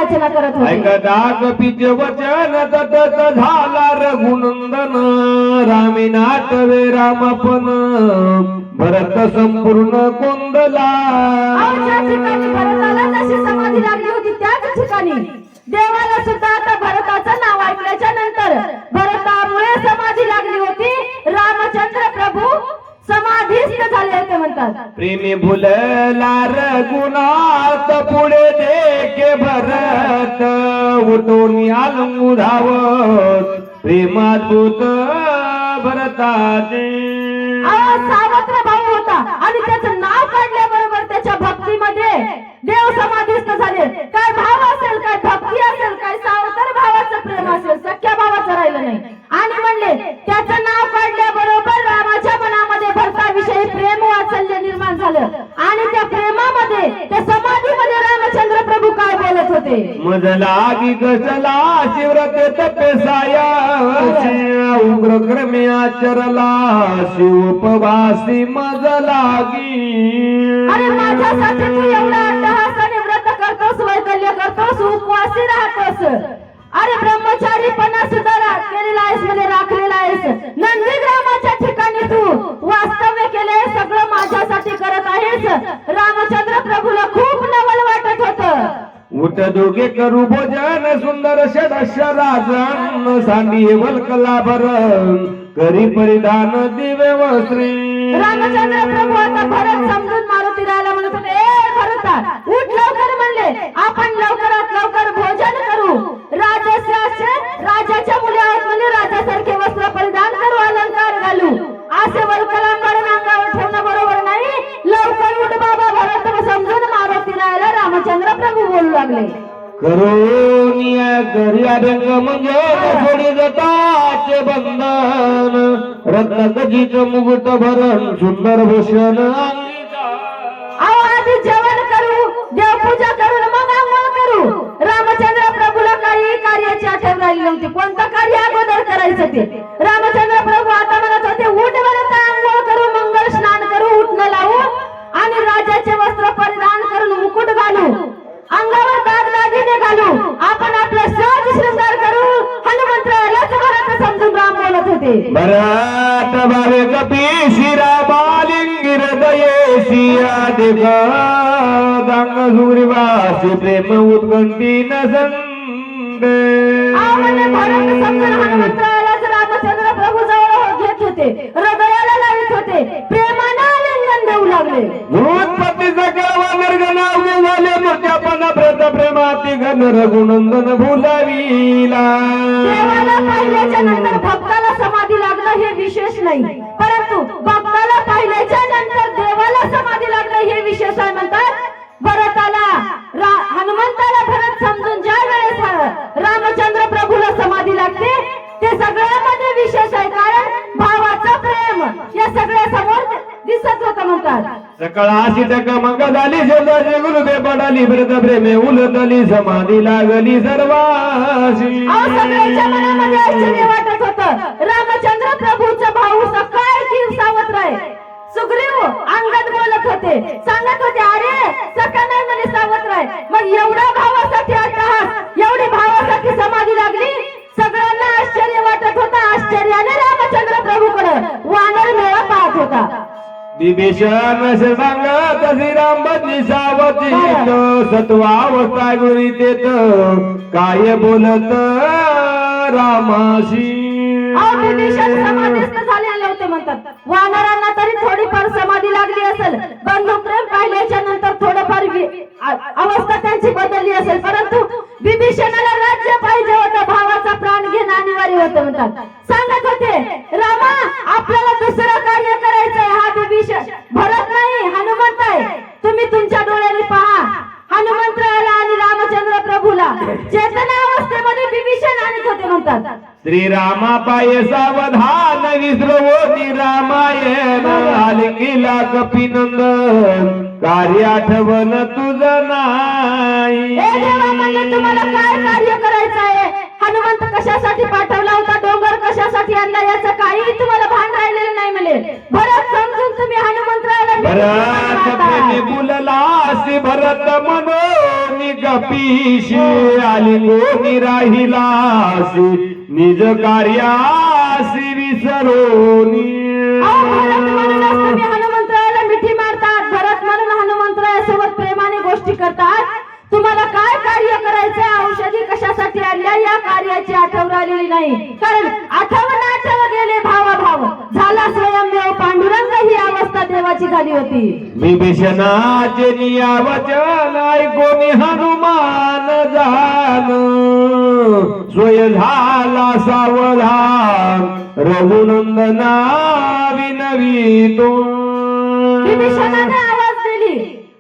याचना करत होते. ऐकता कपीचे वचन ततत झाला रघुनंदन, रामी नाटवे रामपण भरत संपूर्ण कोंदला. ज्या ठिकाणी भरताला जशी समाधी लागली होती त्याच ठिकाणी देवाला सुद्धा आता भरताचं नाव ऐकल्याच्या नंतर भरतामुळे समाधी लागली होती. रामचंद्र प्रभू समाधीस्थ झाले होते म्हणतात. प्रेमी भुलला रघुनाथ पुढे देखे भरत, उठून आलंगू धावत प्रेमातूत भरताचे. सावत्र भाऊ होता आणि त्याचं नाव काढल्याबरोबर त्याच्या भक्तीमध्ये देव समाधीस्थ झाले. काय भाव असेल, काय भक्ती असेल, काय सावत्र भावाचं प्रेम असेल, सख्या भावाचं राहिलं नाही. आणि म्हणले त्याचं नाव काढल्याबरोबर रामाच्या मनामध्ये भरताविषयी प्रेम वात्सल्य निर्माण झालं आणि त्या प्रेमामध्ये त्या समाधीमध्ये रामचंद्र प्रभू काय बोलत होते. मज लागी गजला शिवरते तपेसाया, उग्र क्रमे आचरला शिवपवासी मज लागी. अरे माझ्यासाठी तू एवढा अट्टहास आणि व्रत करतोस, वैकल्य करतोस, उपवासी राहतोस. अरे ब्रह्मचारीपणा सुद्धा केलेला आहेस, म्हणजे राखलेला आहेस. नंदीग्रामाच्या ठिकाणी तू वास्तव्य केले, सगळं माझ्यासाठी करत आहेस. रामचंद्र प्रभूला खूप नवल वाटत होतं. उठ दोघे करू भोजन, सुंदर षडश राजन सांडी वल्कला भर करी परिधान दिवे वस्त्री. रामचंद्र प्रभू आता भरत समजून मारुती राहायला म्हणत होते, ए भरता उठ लवकर म्हणले, आपण लवकरात लवकर भोजन करू. राजाच्या मुली आहेत म्हणजे राजासारखे वस्त्र परिधान करू, अलंकार घालू. असे वल्कलांबरण अंगावर ठेवणं बरोबर नाही. लवकर उठ बाबा भरत समजून मारुती राहायला रामचंद्र प्रभू बोलू लागले. करोनिया करिया रंग म्हणजे सोडी जताचे बंधन, रत्न गजीच मुकुट भरण सुंदर भूषण. आधी जेवण करू, देवपूजा करून मग आंघोळ करू. रामचंद्र प्रभूला काही कार्याची आठवण राहिली नव्हती. कोणतं कार्य अगोदर करायचं ते. रामचंद्र प्रभू आता म्हणत होते, उठ बरं आंघोळ करू, मंगल स्नान करू, उठणं लावू आणि राजाचे वस्त्र परिधान करून मुकुट घालू, अंगावर दागदागिने घालू, आपण आपला सहज शृंगार करू. हनुमंतरायालाच भरत समजून राम बोलत होते. भरत भावे कपी शिरा बालिंगी हृदयेशी अधिक दांग सुग्रीवासी प्रेम उत्कंठी नसंदे. भरत समजून हनुमंतरायालाच रामचंद्र प्रभू जवळ घेत होते, हृदयाला लावित होते, प्रेमानं आलिंगन देऊ लागले. उत्पत्तीचा कळवा निर्गणाव झाले मोठ्यापणा व्रत प्रेमाती घन रघुनंदन भुलविला. देवाला पाहिल्याच्या नंतर भक्ताला समाधी लागणं हे विशेष नाही, परंतु भक्ताला पाहिल्याच्या नंतर देवाला समाधी लागणं हे विशेष आहे म्हणतात. भरताला हनुमंताला भरत समजून ज्या वेळेस रामचंद्र प्रभूला समाधी लागते ते सगळ्यामध्ये विशेष आहे, कारण भावाचं प्रेम या सगळ्या समोर दिसत होतं म्हणतात. सकळा शीतक मग झाली शेजारी गुरुदे पडाली व्रत प्रेमे उलटली समाधी लागली सर्वासी. सगळ्यांच्या मनामध्ये आश्चर्य वाटत होतं. रामचंद्र प्रभूचा भाऊ सकाळ की सावत्र आहे. सुग्रीव अंगद बोलत होते, सांगत होते, अरे सका नाही म्हणे सावत्र आहे. मग एवढा भावासाठी अट्टहास, एवढी भावासाठी समाधी लागली. सगळ्यांना आश्चर्य वाटत होता. आश्चर्याने रामचंद्र प्रभूकडे वानर मेळा पाहत होता. विभीषण सांगत श्रीराम बदली सावती सत्वावस्था गुरुतेत काय बोलत रामाशी. विभीषण समाधीस्थ झालेले होते म्हणतात. वानरांना तरी थोडीफार समाधी लागली असेल, बंधुप्रेम पाहिल्याच्या नंतर थोडंफार अवस्था त्यांची बदलली असेल, परंतु विभीषणाला राज्य पाहिजे होतं, भावाचा प्राण घेणं अनिवार्य होतं म्हणतात. सांगत होते, रामा आपल्याला दुसरं कार्य करायचंय. हा विभीषण भरत नाही, हनुमंत आहे. तुम्ही तुमच्या डोळ्याने पहा. हनुमंतरायाला आणि रामचंद्र प्रभूला चेतना अवस्थेमध्ये विभीषण आणत होते म्हणतात. श्रीरामा पाय सावधान विसरवोती रामायण आलिंगीला कपिनंदन कार्य आठवण तुझं नाही. तुम्हाला काय कार्य करायचं आहे? हनुमंत कशासाठी पाठवला होता, डोंगर कशासाठी आणला, याचं काही तुम्हाला भान राहिलेलं नाही म्हणे. भरत समजून तुम्ही हनुमंतरायाला भरत प्रेमी बोलला असे भरत म्हणून कपीशी आली कोणी राहिलासी निज कार्यासी विसरोनी. भरत म्हणूनच तुम्ही हनुमंतरायाला मिठी मारतात. भरत म्हणून हनुमंतरायासोबत प्रेमाने गोष्टी करतात. तुम्हाला काय कार्य करायचंय, औषधी कशासाठी आणल्या, या कार्याची आठवण आलेली नाही. कारण आठव गेले भाव झाला स्वयंदेव पांडुरंग, ही अवस्था देवाची झाली होती. विभीषणाचे नियावचन ऐकोनी हनुमान जान स्वय झाला सावधान रघुनंदना विनवितो. विभीषणाने आवाज दिली,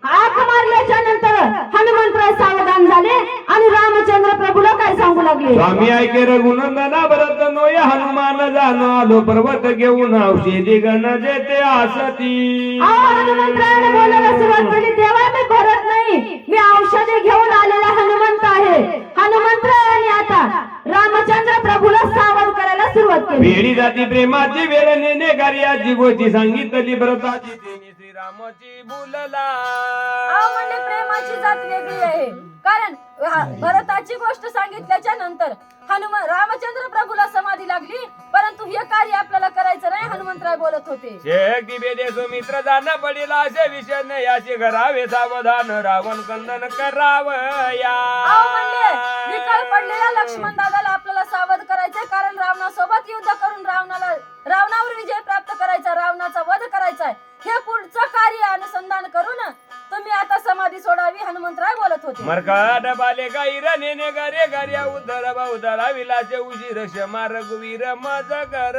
हाक मारल्याच्या नंतर हनुमंतराय सावधान झाले आणि रामचंद्र प्रभूला काय सांगू लागले. स्वामी ऐके रघुनंदना भरत नोय हनुमान जान आलो पर्वत घेऊन औषधी गण जेते आसती. हनुमंतरायाने बोलायला सुरुवात केली, देवा मी भरत नाही, मी औषधे घेऊन आलेला हनुमंत आहे. हनुमंतरायाने आता रामचंद्र प्रभूला सावध करायला सुरुवात केली. वेळी जाती प्रेमाची वेळ नेणे कार्याची गोष्टी सांगितली भरताची तेनी श्रीरामाची बोलला. म्हणजे प्रेमाची जात वेगळी आहे. कारण भरताची गोष्ट सांगितल्याच्या नंतर रामचंद्र प्रभूला समाधी लागली, परंतु हे कार्य आपल्याला करायचं नाही, हनुमंतराय बोलत होते. शेख दिबेदेसो मित्र जाण पडेल असे विषय नाही, याचे करावे सावधान रावण कंदन करावया. म्हणले विकळ पडलेल्या लक्ष्मण दादाला आपल्याला सावध करायचंय. कारण रावणासोबत युद्ध करून रावणावर विजय प्राप्त करायचा, रावणाचा वध करायचा. हे पुढचं कार्य अनुसंधान करून तुम्ही आता समाधी सोडावी, हनुमंतराय बोलत होते. मरकाड बाले गाईर नेने गारे गार्या उद्धर बहुधरा विलाचे उशीर क्षमा रघुवीर मज कर.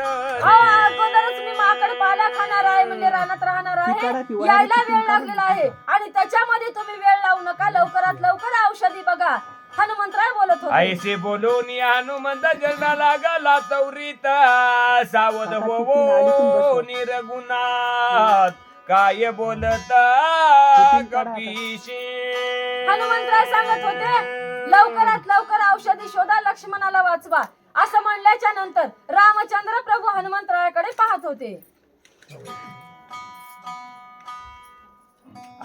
अगोदरच मी माकड पाला खाणार आहे, म्हणजे रानात राहणार आहे, यायला वेळ लागलेला आहे आणि त्याच्यामध्ये तुम्ही वेळ लावू नका, लवकरात लवकर औषधी बघा, हनुमंतराय बोलत होते. ऐसे बोलून हनुमंत जलना लागला चौरीत सावध होवो निरगुणात काय बोलत कपीशी. हनुमंतराय सांगत होते, लवकरात लवकर औषधी शोधा, लक्ष्मणाला वाचवा. असं म्हणल्याच्या नंतर रामचंद्र प्रभू हनुमंतरायाकडे पाहत होते.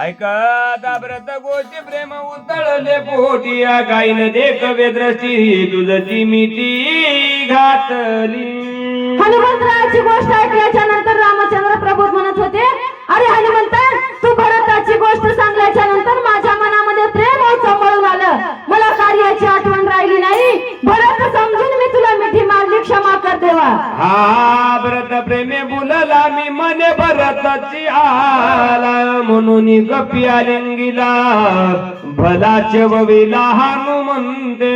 ऐकत व्रत गोष्टी प्रेम उतळले पोटी गाईन देखवे दृष्टी तुझची मिठी घातली. हनुमंतरायाची गोष्ट ऐकल्याच्या नंतर रामचंद्र प्रभू म्हणत होते, अरे हनुमंत, तू भरताची गोष्ट सांगल्याच्या नंतर माझ्या मनामध्ये प्रेम उचंबळून आलं, मला कार्याची आठवण राहिली नाही. भरत समजून मी तुला मिठी मारली, क्षमा कर देवा. हा भरत प्रेमे बोलला मी मने भरताची आला म्हणून गप्पी आलिंगीला भलाच वविला हनुमंते.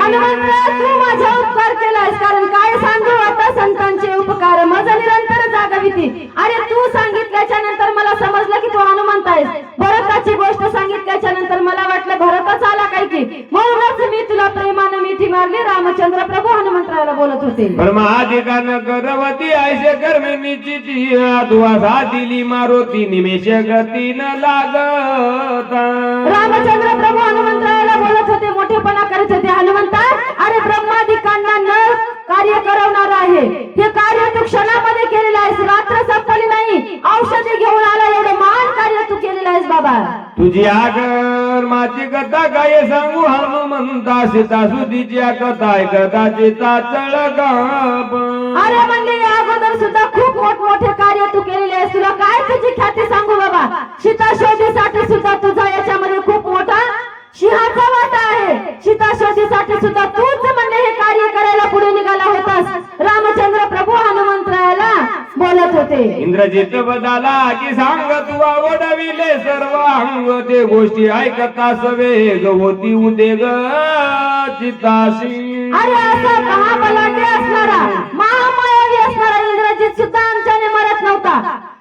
हनुमंतराय, तू माझा उपकार केलास, कारण काय सांगू आता संतांचे उपकार मज निरंतर जागविती. अरे तू सांगितल्याच्या नंतर मला समजलं की तू हनुमंत आहेस. भरताची गोष्ट सांगितल्याच्या नंतर मला वाटलं भरतच आला काय की, म्हणूनच मी तुला प्रेमाने मिठी मारली. रामचंद्र प्रभू हनुमंतरायाला बोलत होते. ब्रह्मादिकान करवती ऐसे कर्मिनीची ती आदुवासा दिली मारुती निमेष गतीन लागत. रामचंद्र प्रभू हनुमंतरायाला बोलत होते, मोठेपणा करत होते. हनुमंता, अरे ब्रह्मादिकांना न कार्य करवणार आहे, हे कार्य तू क्षणामध्ये केलेलं आहेस, रात्र संपली नाही, औषधी घेऊन आला, एवढं महान कार्य तू केलेलं आहेस बाबा. तुझी आगर माझी कथा काय सांगू हनुमंता, सीता सुधीची कथा ऐकता चिता चळगाप. अरे म्हणले या अगोदर सुद्धा खूप मोठमोठे कार्य तू केलेले आहेस, तुला काय तुझी ख्याती सांगू बाबा. सीता शोधीसाठी सुद्धा तुझा याच्यामध्ये खूप मोठा सिंहाचा वाटा आहे. सीता शोधीसाठी सुद्धा तूच म्हणले हे कार्य करायला पुढे निघाला होतास. रामचंद्र प्रभू हनुमंतरायाला बोलत होते. इंद्रजित बदाला की सांग तू आवडविले सर्व अंग, ते गोष्टी ऐकता सवेग होती उदेग चिताशी. अरे असा महाबलाढ्य असणारा, महामायावी असणारा इंद्रजित सुद्धा आमच्याने मरत नव्हता.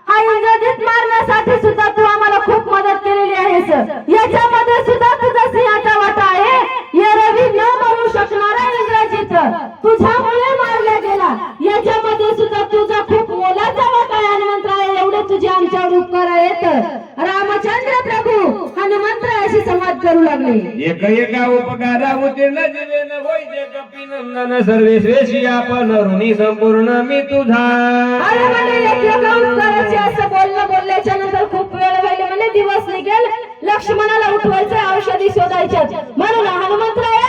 हा इंद्रजित मारण्यासाठी सुद्धा तू आम्हाला खूप मदत केलेली आहेस. याच्यामध्ये सुद्धा तुझा सिंहाचा वाटा आहे. या रवी न मरू शकणारा इंद्रजित तुझ्यामुळे मारला गेला, याच्यामध्ये सुद्धा तुझा खूप मोलाचा वाटा आहे. हनुमंतराय, एवढे तुझे आमच्यावर उपकार आहेत. रामचंद्र प्रभू हनुमंतरायाशी संवाद करू लागले. एक एका उपकारा उत्तीर्ण जीवेन होईचे कपिनंदन सर्वेश्रेषी आपण ऋणी संपूर्ण मी तुझा. अरे म्हणे एका उपकाराचे असं बोलल्याच्या नंतर खूप वेळ व्हायला, म्हणजे दिवस निघेल, लक्ष्मणाला उठवायचं, औषधी शोधायच्या. म्हणून हनुमंतराय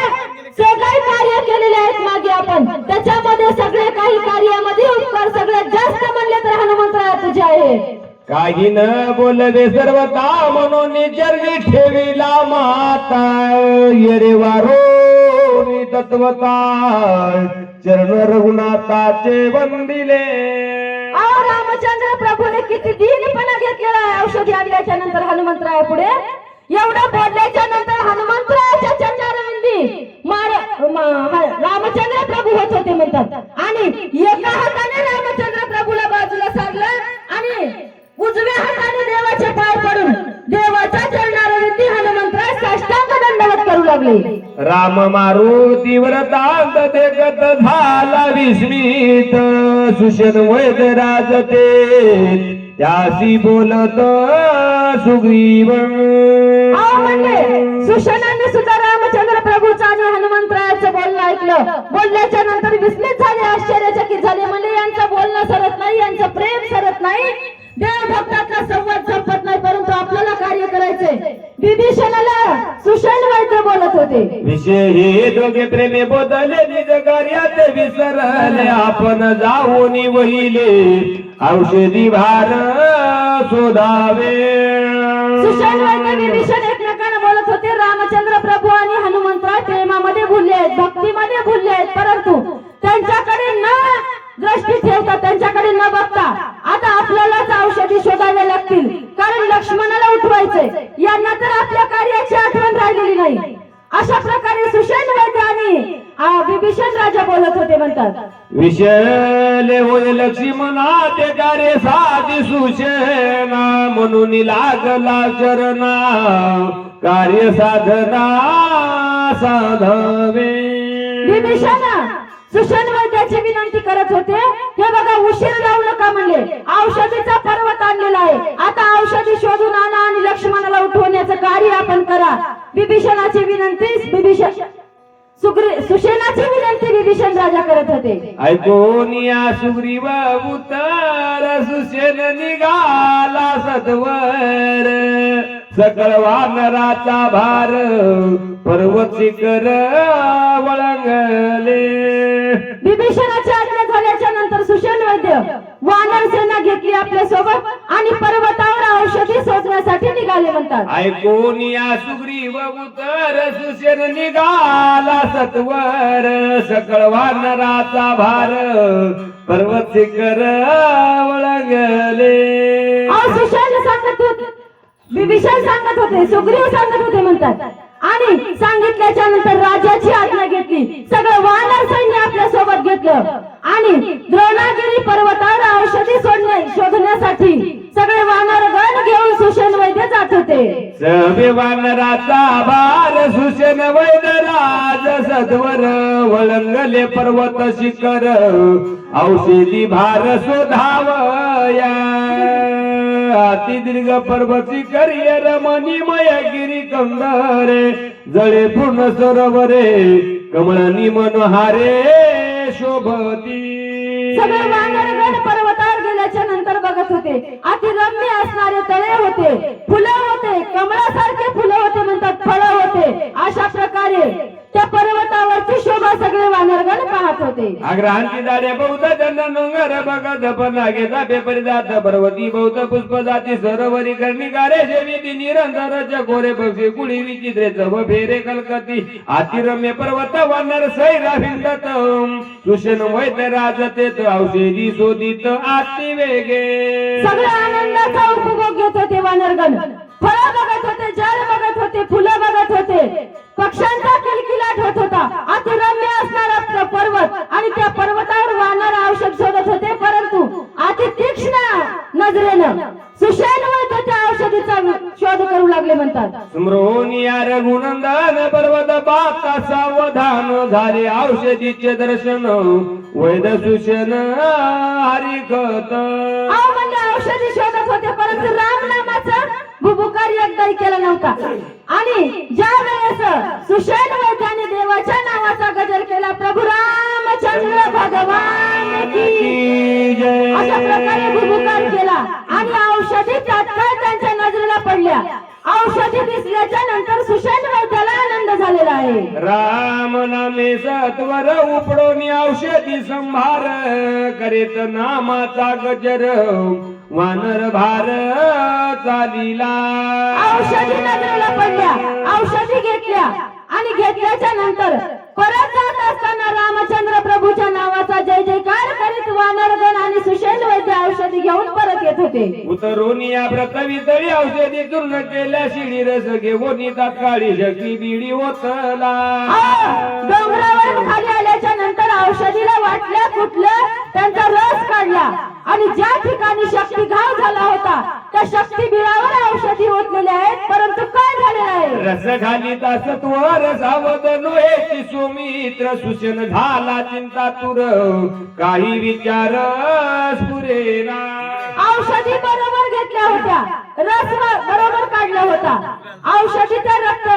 सगळे कार्य केलेले आहेत मागे आपण, त्याच्यामध्ये सगळे काही कार्यामध्ये उपकार सगळ्यात जास्त म्हणले तर हनुमंतराय तुझे आहे. काही न बोलवे सर्वता म्हणून चरणी ठेविला माता येरे वारो तत्वता चरण रघुनाथाचे वंदिले. अहो रामचंद्र प्रभूने किती दीनपणा घेतलेला आहे औषधी आणल्याच्या नंतर हनुमंतराया पुढे. एवढं बोलल्याच्या नंतर हनुमंतरायाच्या चंद्रारविंदी रामचंद्र प्रभू होत होते म्हणतात. आणि एका हाताने रामचंद्र प्रभूला बाजूला सारलं आणि उजव्या हाताने देवाचे पाय पडून देवाच्या चरणारविंदी हनुमंतराय साष्टांग दंडवत करू लागले. राम मारुती व्रतांत देखत झाला विस्मित सुषेण वैद राजते त्यासी बोलत सुग्रीव. म्हणजे सुषेणांनी सुद्धा रामचंद्र प्रभूचं आणि हनुमंतरायाचं बोलणं ऐकलं. बोलल्याच्या नंतर विस्मित झाले, आश्चर्यचकित झाले. म्हणजे यांचं बोलणं सरत नाही, यांचं प्रेम सरत नाही, देव भक्तातला संवाद संपत नाही, परंतु आपल्याला कार्य करायचंय. विभीषणाला सुषेण वैद्य बोलत होते. विषय हे दोघे प्रेमे बोधले निज कार्यात विसरले आपण जाऊन वहिले औषधी भार शोधावे. सुषेण वैद्य विभीषण एकमेकांना बोलत होते. रामचंद्र प्रभू आणि हनुमंतराय प्रेमामध्ये भुलले आहेत, भक्तीमध्ये भुलले आहेत, परंतु त्यांच्याकडे न दृष्टी ठेवता, त्यांच्याकडे न बघता आता आपल्यालाच औषधी शोधावे लागतील, कारण लक्ष्मणाला उठवायचंय. यांना तर आपल्या कार्याची आठवण राहिलेली नाही. अशा प्रकारे सुषेण वैद्य आणि विभीषण राजा बोलत होते म्हणतात. विषले होय लक्ष्मणा ते कार्य साधी सुषेणा म्हणून लागला चरणा कार्य साधना साधवे. विभीषण सुषेण वैद्याची विनंती करत होते. हे बघा उशीर लावू नका म्हणले, औषधीचा पर्वत आणलेला आहे, आता औषधी शोधून आणा आणि लक्ष्मणाला उठवण्याचं कार्य आपण करा. विभीषणाची विनंती सुषेणाची विनंती विभीषण राजा करत होते. ऐकून या सुग्रीव उतर सुषेण निघाला सत्वर सकळ वानराचा भार पर्वत शिखर वळंगले. विभीषणाची आज्ञा झाल्याच्या नंतर सुषेण वैद्य वानर सेना घेतली आपल्या सोबत आणि पर्वतावर औषधी शोधण्यासाठी निघाले म्हणतात. ऐकून या सुग्रीव उतर सुषेण निघाला सत्वर सकळ वानराचा भार पर्वत शिखर वळंगले. सुषेण सांगत होते, विभीषण सांगत होते, सुग्रीव सांगत होते म्हणतात. आणि सांगितल्याच्या नंतर राजाची आज्ञा घेतली, सगळं वानर सैन्य आपल्या सोबत घेतलं आणि द्रोणागिरी पर्वतावर औषधी शोधण्यासाठी सगळे वानरगण घेऊन सुषेण वैद्य जात होते. सभे वानराचा भार सुषेण वैद्य राज सत्वर वळंगले पर्वत शिखर औषधी भार शोधावया. अति दीर्घ पर्वत शिखर रमणीमय गिरी कंदरे जळे पूर्ण सरोवरे कमळनी मनोहारे शोभती. सगळे वानरगण पर्वतावर गेल्याच्या नंतर बघत होते. अतिरम्य असणारे तळे होते, फुलं होते, कमळासारखे फुलं होते म्हणतात, फळं होते. अशा प्रकारे त्या पर्वतावरची शोभा सगळे वानरगण पाहत होते. आग्रहांची झाडे बौद्ध जन डोंगर बघत पण लागेचा पेपरी जात पर्वती बौद्ध पुष्प जाती सरोवरी कर्णिकारे शेविती निरंतर गोरे पक्षी कुळी विचित्रे चव फेरे कलकती अतिरम्य पर्वत वानर सैरा हिंडत सुषेण वैद्य राजते औषधी शोधित अति वेगे. सगळ्या आनंदाचा उपभोग घेत होते वानरगण. फळं बघत होते, जल बघत होते, फुलं बघत होते, पक्ष्यांचा किलकिलाट होत होता. अतिरम्य असणारा पर्वत आणि त्या पर्वतावर वानर औषध शोधत होते, परंतु अति तीक्ष्ण नजरेनं सुषेण वैद्य त्या औषधीचा शोध करू लागले म्हणतात. स्मरून या रघुनंदन पर्वत पाहता सावधान झाले औषधीचे दर्शन वैद्य सुषेण हरिकत. म्हणजे औषधी शोधत होते, परंतु रामनामाचा भुभुकार एकदाही केला नव्हता. आणि ज्या वेळेस सुषेण वैद्याने देवाच्या नावाचा गजर केला, प्रभू रामचंद्र भगवान की जय अशा प्रकारे भुभुकार केला आणि औषधी तात्काळ त्यांच्या नजरेला पडल्या. औषधी दिसल्याच्या नंतर सुषेण वैद्याला आनंद झालेला आहे. राम नामे सत्वर उपडोनी औषधी संभार करीत नामाचा गजर वानर भार चालिला. औषधी नजरेला पडल्या, औषधी घेतल्या आणि घेतल्याच्या नंतर परत जात असताना रामचंद्र प्रभूच्या नावाचा जय जयकार करीत वानरगण आणि सुषेण वैद्य औषधी घेऊन परत येत होते. उतरून या व्रतवी तळी औषधी चूर्ण केल्या शिडी रस घेऊन तात्काळी शक्ती बिडी ओतला. डोंगरावरून खाली आल्याच्या नंतर औषधीला वाटल्या कुठलं त्यांचा रस काढला आणि ज्या ठिकाणी शक्ती घाव झाला होता त्या शक्ती बिळावर औषधी ओतलेल्या आहेत. परंतु काय झालेलं आहे? रस खाली तासत्वर सावध नोहेची सुमित्र सुशन झाला चिंता तुर काही विचार स्फुरेना. औषधी बरोबर घेतल्या होत्या, रस बरोबर काढला होता, औषधी त्या रक्त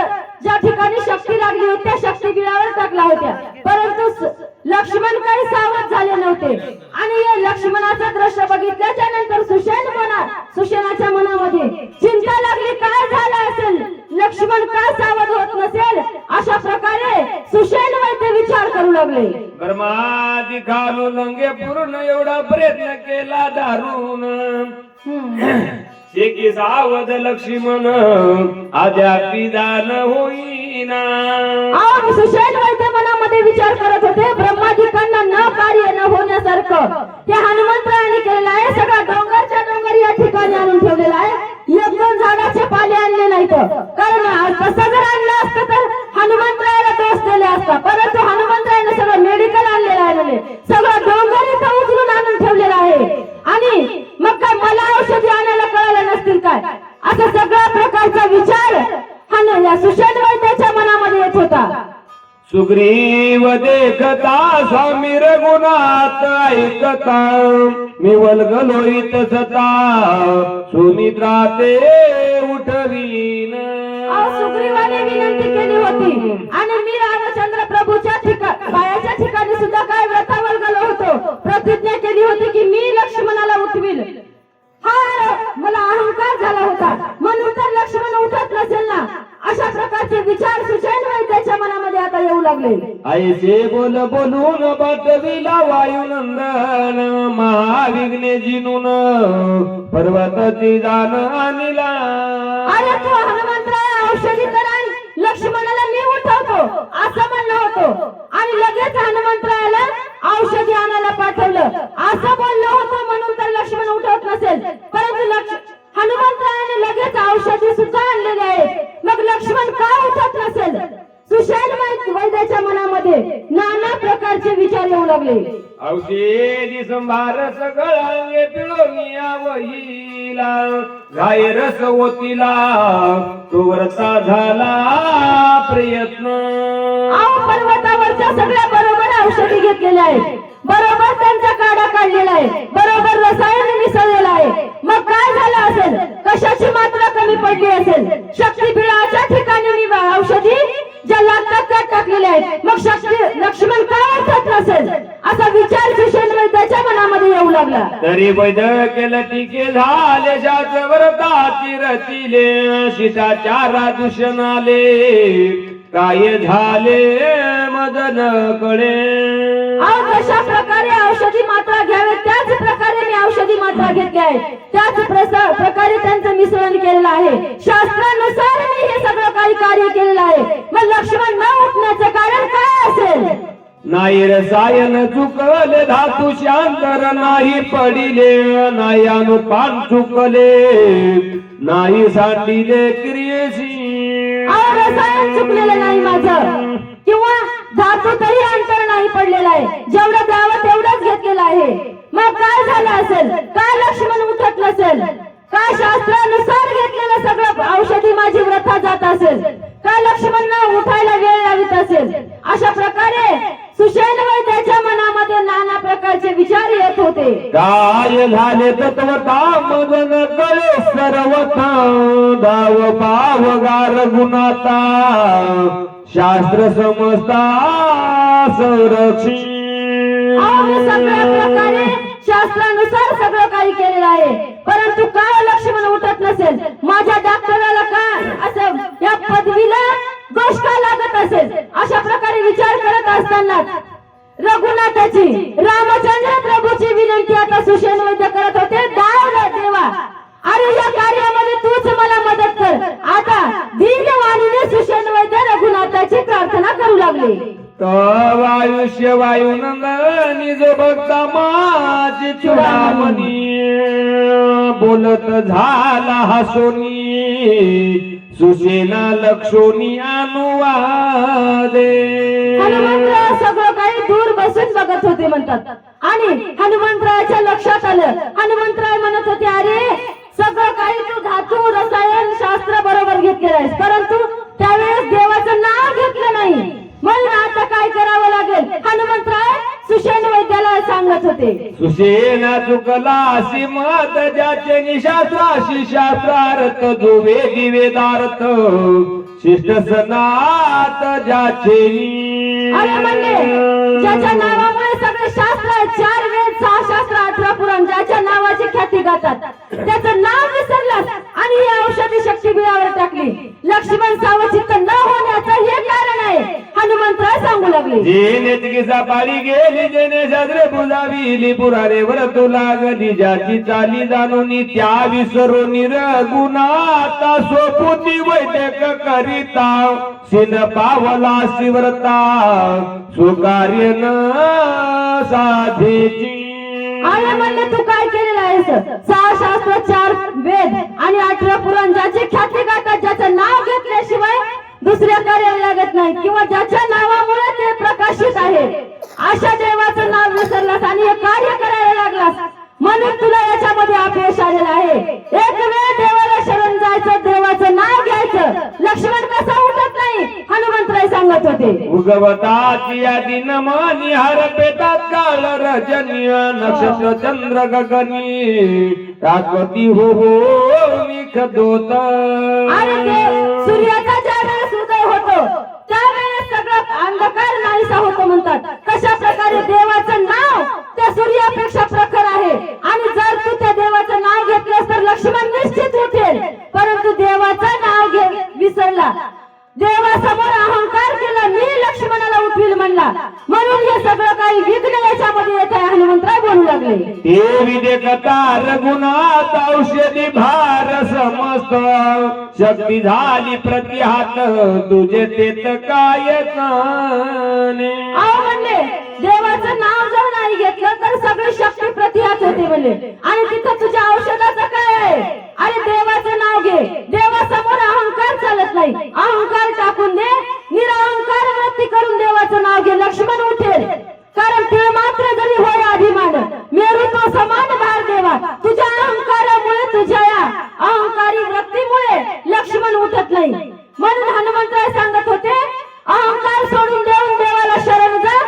ज्या ठिकाणी शक्ती लागली होती त्या शक्ती बिळावर टाकला होत्या. परंतु लक्ष्मण काही सावध झाले नव्हते आणि या लक्ष्मणाचं दृश्य बघितल्याच्या नंतर सुषेणाच्या मनामध्ये चिंता लागली. काय झालं असेल, लक्ष्मण का सावध होत नसेल, अशा प्रकारे सुषेण वैद्य विचार करू लागले. ब्रह्मादि खालू लंगे पूर्ण एवढा प्रयत्न केला दारुण शेकी सावध लक्ष्मण अद्यापि दान होईना. सुषेण वैद्य मनामध्ये विचार करत होते, ब्रह्मादिकांना न कार्य न होण्यासारखं ते हनुमंतरायाने केलेलं आहे. सगळा डोंगरच्या डोंगर या ठिकाणी आणून ठेवलेला आहे. एक दोन झाडाचे पाले आणले नाहीत, कारण तसं जर आणलं असतं तर हनुमंतरायाला दोष दिले असता. परंतु हनुमंतरायाने सगळं मेडिकल आणलेलं आहे, सगळं डोंगर इथं उचलून आणून ठेवलेलं आहे. आणि मग काय मला औषधी आणायला कळालं नसतील काय, असा सगळ्या प्रकारचा विचार या सुषेण वैद्याच्या मनामध्ये येत होता. सुग्रीव देखता स्वामी रघुनाथ ऐकता मी वल्गलो इतसता सुमित्रा ते उठवीन. सुग्रीवाने विनंती केली होती आणि मी रामचंद्र प्रभूच्या पायाच्या ठिकाणी सुद्धा काय व्रतावर गेलो होतो, प्रतिज्ञा केली होती की मी लक्ष्मणाला उठवील. हा मला अहंकार झाला होता म्हणून तर लक्ष्मण उठत नसेल ना, अशा प्रकारचे विचार सुषेण वैद्याच्या मनामध्ये आता येऊ लागले. ऐसे बोलून बटविला वायुनंदन महाविघ्ने जिनून पर्वताची जाण आणला. अरे तू हनुमंतराय औषधी तर लक्ष्मणाला मी उठवतो असं म्हणलं होतं आणि लगेच हनुमंतरायाला औषधी आणायला पाठवलं असं बोललं होतं, म्हणून तर लक्ष्मण उठवत नसेल. परंतु हनुमंतरायाने लगेच औषधी सुद्धा आणलेली आहे, मग लक्ष्मण का उठत नसेल? सुषेण वैद्याच्या मनामध्ये नाना प्रकारचे विचार येऊ लागले. औषधी संभार सगळा पिळोनिया वहीला घाय रस ओतीला तो वरचा झाला प्रयत्न. पर्वतावरच्या सगळ्या बरोबर औषधी घेतलेल्या आहेत, बरोबर त्यांचा काढा काढलेला आहे, बरोबर रसायन मिसळलेला आहे. मग काय झालं असेल, कशाची मात्रा कमी पडली असेल? शक्ती बिळाच्या ठिकाणी मी औषधी ज्या लागतात त्या टाकलेल्या आहेत, मग लक्ष्मण का उठत नसेल असा विचार सुषेण वैद्याच्या मनामध्ये येऊ लागला. तरी वैद केलं टीके झाले व्रताची रचिले सीताचारा दूषण आले काय झाले मदन कडे. जशा प्रकारे औषधी मात्रा घ्यावे त्याच प्रकारे मी औषधी मात्रा घेतल्या आहे, त्याच प्रकारे त्यांचं मिश्रण केलेलं आहे. शास्त्रानुसार मी हे सगळं काही कार्य केलेलं आहे. मग लक्ष्मण न उठण्याचं कारण काय असेल? नाही रसायन चुकले धातू शांतर नाही पडिले नाही अनुपान चुकले नाही सांडिले क्रियेशी. रसायन चुकलेलं नाही माझं किंवा धातू तरी अंतर नाही पडलेलं आहे, जेवढं द्यावं तेवढंच घेतलेलं आहे. मग काय झालं असेल, काय लक्ष्मण उठत नसेल, काय शास्त्रानुसार घेतलेलं सगळं औषधी माझी व्रता जात असेल, काय लक्ष्मण उठायला वेळ लावित असेल? अशा प्रकारे सुषेण वैद्याच्या मनामध्ये नाना प्रकारचे विचार येत होते. काय झाले तत्वता मदन कळे सर्वथा दाव पावगार गुणाता शास्त्र समजता संरक्षण. सगळ्या प्रकारे शास्त्रानुसार सगळं काही केलेलं आहे, परंतु काय लक्ष्मण उठत नसेल? माझ्या डॉक्टराला काय लागले. तव आयुष्य वायुनंदनी जो भक्ता माझी चुडामणी बोलत झाला हसोनी सुसेना लक्षोनी अनुवादे. हनुमंतराय सगळं काही दूर बसून बघत होते म्हणतात आणि हनुमंतरायाच्या लक्षात आलं. हनुमंतराय म्हणत होते, अरे सगळं काही तू धातू रसायन शास्त्र बरोबर घेतलेलं आहेस, परंतु त्यावेळेस देवाचं नाव घेतलं नाही. म्हणून आता काय करावं लागेल. हनुमंतराय सुषेण वैद्याला सांगत होते. सुसेना चुकला अशी मत ज्याचे निशास्त्राशी शास्त्रार्थ जो वेदी वेदार्थ शिष्ट सनात ज्याचे. अरे म्हणजे ज्याच्या नावामुळे सगळे शास्त्र आहेत, 4 वेद 6 शास्त्र 18 पुराण, ज्याच्या नावाची ख्याती गातात, त्याचं नाव विसरलास आणि ही औषधी शक्ती बिळावर टाकली. लक्ष्मण सावचित्त न होण्याचं हे कारण आहे. हनुमंतराय सांगू लागले. जेने तिकीचा पाळी गेली जेने शास्त्रे बुजाविली पुरारे वर तू लागली ज्याची चाली जाणून त्या विसरो निरगुणाता सोपुती वैद्यक करिता सिन पावला शिवरता सुकार्य न साधेची. अरे म्हणले तू काय केलेलं आहेस. 6 शास्त्र 4 वेद आणि 18 पुराण ज्याची ख्याती गातात, ज्याचं नाव घेतल्याशिवाय दुसऱ्या कार्याला लागत नाही किंवा ज्याच्या नावामुळे ते प्रकाशित आहे, अशा देवाचं नाव विसरलास आणि हे कार्य करायला लागलास, म्हणून तुला याच्यामध्ये अपयश आलेलं आहे. एक वेळ देवाला शरण जायचं, देवाचं नाव घ्यायचं. लक्ष्मण कसा उठत नाही हनुमंतराय सांगत होते. उगवताची यादी नमनी हर पेतात काळ रजनीय नक्षत्र चंद्र गगनी टाकती हो निख दोत. आणि ते सूर्याचा ज्या वेळेस उदय होतो त्यावेळेस सगळं अंधकार नाहीसा होतो म्हणतात. कशा प्रकारे देवाचं नाव त्या सूर्यापेक्षा प्रखर आहे आणि जर तू त्या देवाचं नाव घेतलंस तर लक्ष्मण निश्चित उठेल, परंतु देवाचं नाव विसरला, देवासमोर अहंकार केला, मी लक्ष्मणाला उठवील म्हणला, म्हणून हे सगळं काही विघ्न याच्यामध्ये येत आहे. हनुमंतराय बोलू लागले. ते विदेकता रघुनाथ औषधी भार समस्त शक्ती झाली प्रतिहात तुझे तेत काय काने. अहो म्हणले देवाचं नाव जर नाही घेतलं तर सगळी शक्ती प्रतिहात होते म्हणले, आणि तिथं तुझ्या औषधाचं काय आहे. अरे देवाचं नाव घे, देवासमोर अहंकार चालत नाही, अहंकार टाकून दे, निरअहंकार वृत्ती करून देवाचं नाव घे, लक्ष्मण उठेल. कारण ते मात्र जरी होय अभिमान मेरू तो समान भार देवा, तुझ्या अहंकारामुळे तुझ्या या अहंकारी वृत्तीमुळे लक्ष्मण उठत नाही. म्हणून हनुमंतराय सांगत होते, अहंकार सोडून देऊन देवाला शरण जा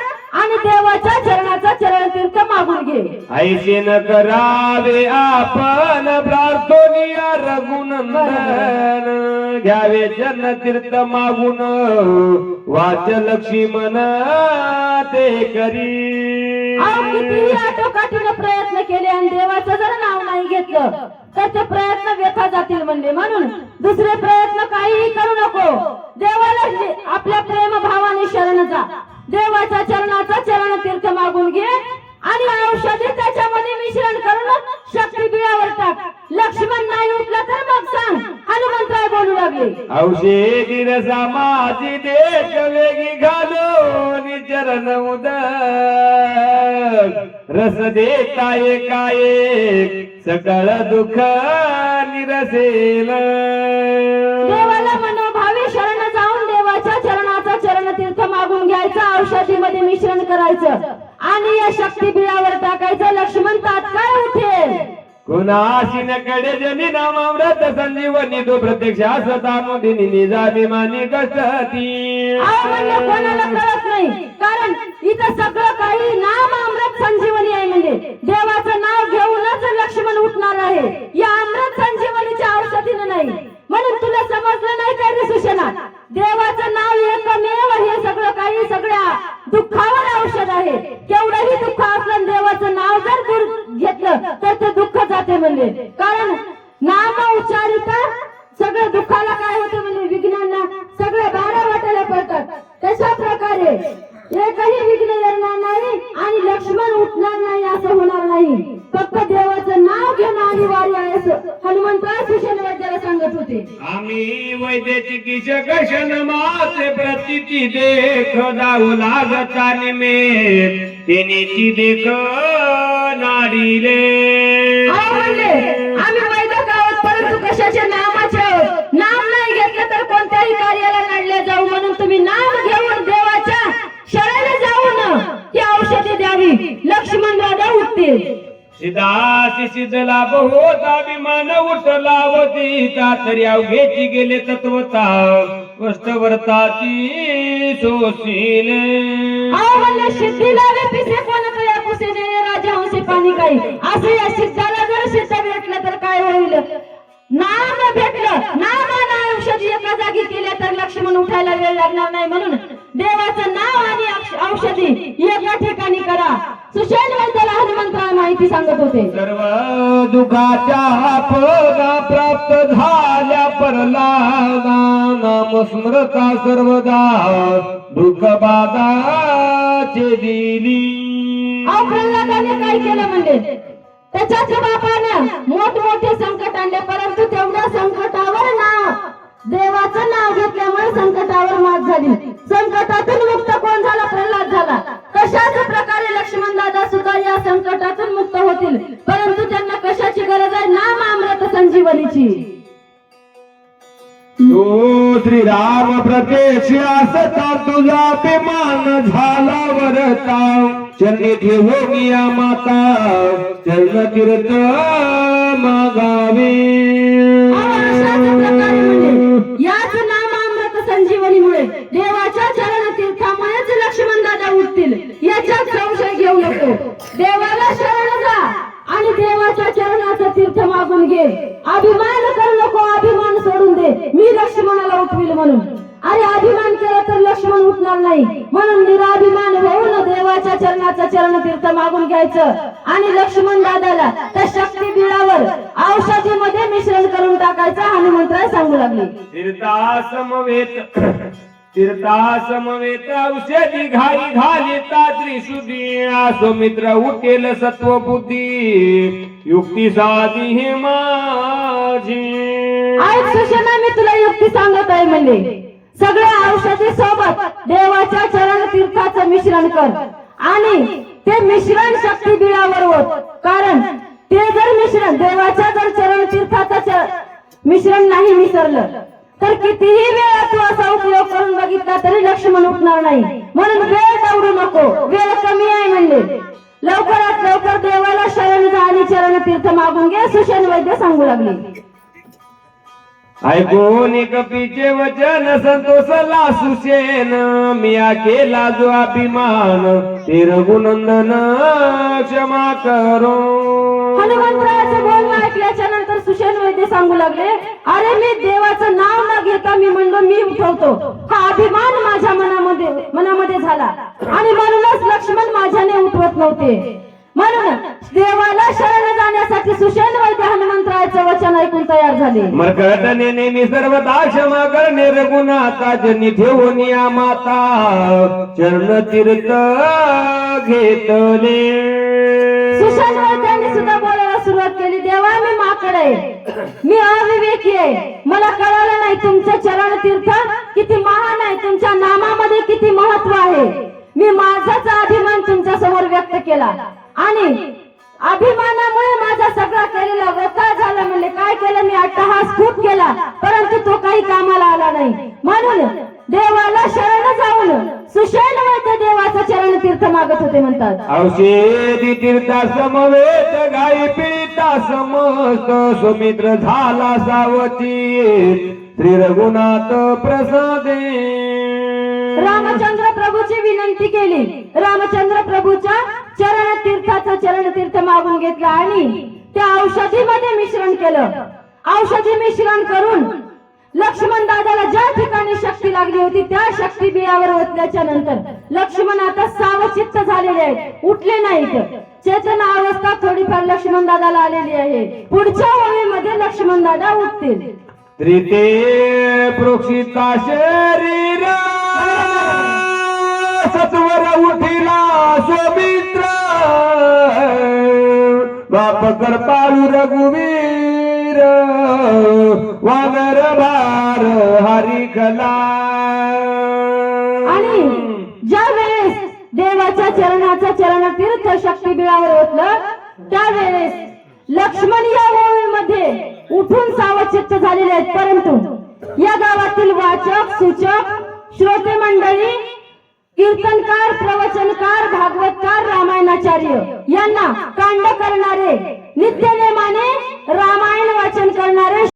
आणि देवाच्या चरणाचा चरण तीर्थ मागून घे. ऐसे न करावे आपण प्रार्थोनिया रघुनंदन घ्यावे जन तीर्थ मागून वाच लक्ष्मण ते करी. कितीही आटोकाठीनं प्रयत्न केले आणि देवाचं जर नाव नाही घेतलं तर ते प्रयत्न व्यथा जातील म्हणले. म्हणून दुसरे प्रयत्न काहीही करू नको, देवाला आपल्या प्रेम भावाने शरण जा, देवाच्या चरणाचा चरण तीर्थ मागून घे आणि औषधी त्याच्यामध्ये मिश्रण करून शक्ती बिळावर टाक. लक्ष्मण नाही उठला तर मग सांग. हनुमंतराय बोलू लागले. औषधी रसा माझी देश वेगी घालून चरण उदक रस देता एकाएक सकळ दुःख निरसेल. देवाला मनोभावे शरण जाऊन देवाच्या चरणाचा चरण तीर्थ मागून घ्यायचं, औषधीमध्ये मिश्रण करायचं आणि या शक्ती बिळावर टाकायचं. लक्ष्मण तात्काळ उठेल. कुणाशी कडे जनी नामामृत संजीवनी तो प्रत्यक्ष सतानुदिनी निजाभिमानी कष्टती. म्हणजे कोणाला कळत नाही, कारण इथं सगळं काही नाम अमृत संजीवनी आहे. म्हणजे देवाचं नाव घेऊनच लक्ष्मण उठणार आहे, या अमृत संजीवनीच्या औषधीनं नाही. म्हणून तुला समजलं नाही काय रे सुषेणा, देवाचं नाव एकमेव हे सगळं काही सगळ्या दुःखावर औषध आहे. केवढंही दुःख असलं देवाचं नाव जर दूर घेतलं तर ते दुःख जाते म्हणले. कारण नाम उच्चारिता सगळं दुःखाला काय होते म्हणजे विघ्नांना सगळ्या बारा वाटायला पडतात. तशा प्रकारे एकही विघ्न येणार नाही आणि लक्ष्मण उठणार नाही असं होणार नाही. फक्त देवाचं नाव घेणं अनिवार्य आहे असं हनुमंतराय सुषेण वैद्याला सांगत होते. आम्ही वैद्य चिकित्सक मासे प्रतीची देख जाऊ लागता निमे तेनेची देख नाडीले. अहो म्हणले आम्ही वैद्यक आहोत परंतु कशाचे नामाचे आहोत. नाम नाही घेतलं तर कोणत्याही कार्याला नडले जाऊ म्हणून तुम्ही नाम घेऊन देवाच्या शरणी जाऊन ही औषधी द्यावी. लक्ष्मण दादा उठतील. सिद्धासी सिद्ध लाभ होत अभिमान उठला होती तरी अवघेची गेले तत्वता कष्टवर्ताची सोशील. अहो म्हणले सिद्धी लावे पिसे कोण या पुसे देणे राजा हंसे पाणी काही. असं या सिद्धाला जर सिद्ध भेटलं तर काय होईल. नाम भेटलं नाम आणि औषधी एका जागी केल्या तर लक्ष्मण उठायला वेळ लागणार नाही म्हणून देवाचं नाव आणि औषधी एका ठिकाणी करा. सुशेन वैद्याला हनुमंतराय माहिती सांगत होते. सर्व दुःखाच्या फळा प्राप्त झाल्या परला नाम स्मृता सर्वदा दुःख बाधाचे दिली. अहो प्रल्हादाने काय केलं म्हणजे त्याच्याच बापानं मोठमोठे संकट आणले परंतु तेवढ्या संकटावर नाव देवाचं नाव घेतल्यामुळे संकटावर मात झाली. संकटातून मुक्त कोण झाला. प्रल्हाद झाला. कशाच प्रकारे लक्ष्मण दादा सुद्धा या संकटातून मुक्त होतील परंतु त्यांना कशाची गरज आहे. नाम अमृत संजीवनीची. तो श्रीराम प्रत्यक्ष असता तुझा अभिमान झाला वरता चरणी ठेवूया माता चरण तीर्थ मागावे. अशाच प्रकारे म्हणजे याच नाम अमृत संजीवनीमुळे देवाच्या चरण तीर्थामुळेच लक्ष्मण दादा उठतील याच्यात संशय घेऊ नको. देवाला शरण जा आणि देवाच्या चरणाचं तीर्थ मागून घे. अभिमान करू नको. अभिमान सोडून दे मी लक्ष्मणाला उठविल म्हणून. अरे अभिमान केला तर लक्ष्मण उठणार नाही म्हणून निराभिमान होऊन देवाच्या चरणाचं चरण तीर्थ मागून घ्यायचं आणि लक्ष्मण दादाला त्या शक्ती बिळावर औषधीमध्ये मिश्रण करून टाकायचं हनुमंतराय सांगू लागले. तीर्थासमवेत औषधी घाई घालिता त्रिशुद्धी असो मित्र उठेल सत्व बुद्धी युक्ती साधी हे माझी. ऐक सुशेना मी तुला युक्ती सांगत आहे म्हणले सगळ्या औषधी सोबत देवाच्या चरण तीर्थाचं मिश्रण कर आणि ते मिश्रण शक्ती बिळावर होत. कारण ते जर मिश्रण देवाच्या जर चरण तीर्थाचं मिश्रण नाही मिसरलं तर कितीही वेळा तू असा उपयोग करून बघितला तरी लक्ष्मण उठणार नाही. म्हणून वेळ दौडू नको. वेळ कमी आहे म्हणले. लवकरात लवकर देवाला शरण जा आणि चरण तीर्थ मागून घे. सुशेन वैद्य सांगू लागले. ऐकून कपीचे वचन संतोषला सुशेन मिया केला जो अभिमान ते रघुनंदन क्षमा करो. हनुमंतरायाचं बोलणं ऐकल्याच्या नंतर सुशेन वैद्य सांगू लागले अरे मी देवाचं नाव न घेता मी म्हणलो मी उठवतो. हा अभिमान माझ्या मनामध्ये झाला आणि म्हणूनच लक्ष्मण माझ्याने उठवत नव्हते. म्हणून देवाला शरण जाण्यासाठी सुशेन वैद्य हनुमंतरायाचं वचन ऐकून तयार झाले. मरकटने नेहमी सर्वदा क्षमा करणे रघुनाथा जनी ठेवून या माता चरण तीर्थ घेतले. सुशेन वैद्यांनी सुद्धा बोलायला सुरुवात केली. देवा मी माकड आहे. मी अविवेकी आहे. मला कळालं नाही तुमचं चरण तीर्थ किती महान आहे. तुमच्या नामामध्ये किती महत्व आहे. मी माझाच अभिमान तुमच्या समोर व्यक्त केला आणि अभिमानामुळे माझा सगळा केलेला वकार झाला. म्हणले काय केलं मी अट्टहास खूप केला परंतु तो काही कामाला आला नाही. म्हणून देवाला शरण जाऊन सुशेन वैद्य देवाचं चरण तीर्थ मागत होते म्हणतात. औषधी तीर्था समवेत गाई पिता समस्त सुमित्र झाला सावती श्री रघुनाथ प्रसादे. रामचंद्र प्रभूची विनंती केली. रामचंद्र प्रभूच्या चरण तीर्थाचं चरण तीर्थ मागून घेतलं आणि त्या औषधीमध्ये मिश्रण केलं. औषधी मिश्रण करून लक्ष्मण दादाला ज्या ठिकाणी शक्ती लागली होती त्या शक्ती बिळावर ओतल्याच्या नंतर लक्ष्मण आता सावचित्त झालेले आहेत. उठले नाहीत. चेतना अवस्था थोडीफार लक्ष्मण दादाला आलेली आहे. पुढच्या ओळीमध्ये लक्ष्मण दादा उठतील. त्रिते प्रोक्षिता शरीर सत्वर उठिला सोमित्र बाप कृपाळू रघुवीर वीर वानर भार हरिकला. आणि ज्या वेळेस देवाच्या चरण तीर्थ शक्ती बिळावर ओतलं त्यावेळेस लक्ष्मण या ओळीमध्ये उठून सावचित्त झालेले आहेत. परंतु या गावातील वाचक सूचक श्रोते मंडळी कीर्तनकार प्रवचनकार भागवतकार रामायणाचार्य यांना कांड करणारे नित्यनेमाने रामायण वाचन करणारे